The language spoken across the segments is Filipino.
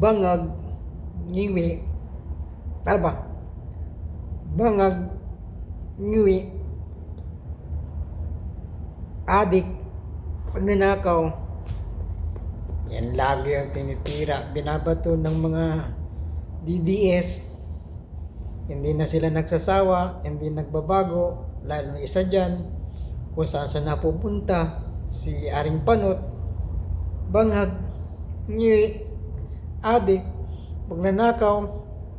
bangag, ngiwi, tama ba? Bangag, ngiwi, adik, pagnanakaw. Yan lagi ang tinitira, binabato ng mga DDS. Hindi na sila nagsasawa, hindi nagbabago, lalo na isa dyan, kung saan saan napupunta, si Aring Panot, bangag, ngiwi, adik, pagnanakaw,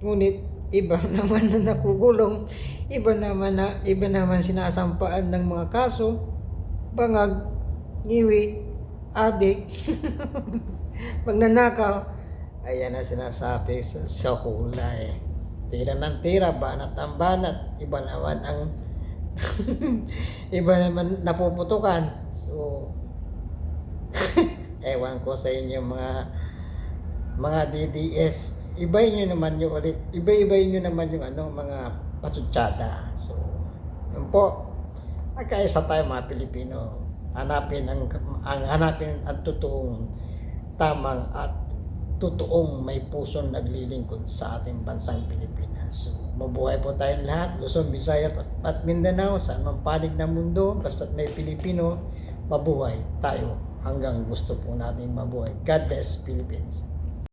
ngunit iba naman na nakugulong, iba naman sinasampaan ng mga kaso, bangag, ngiwi, adik, pagnanakaw. Ayan ang sinasabi sa hula eh. Tira ng tira, banat ang banat, iba naman ang iba naman napuputukan. So ewan ko sa inyo mga DDS, ibayin nyo naman yung ulit, iba-ibayin nyo naman yung mga patsutsada. So yun po, magkaisa tayo mga Pilipino, hanapin ang totoong tamang at totoong may pusong naglilingkod sa ating bansang Pilipinas. So, mabuhay po tayong lahat, Luzon, Visayas at Mindanao, saan man panig ng mundo, basta't may Pilipino, mabuhay tayo hanggang gusto po natin mabuhay. God bless Philippines.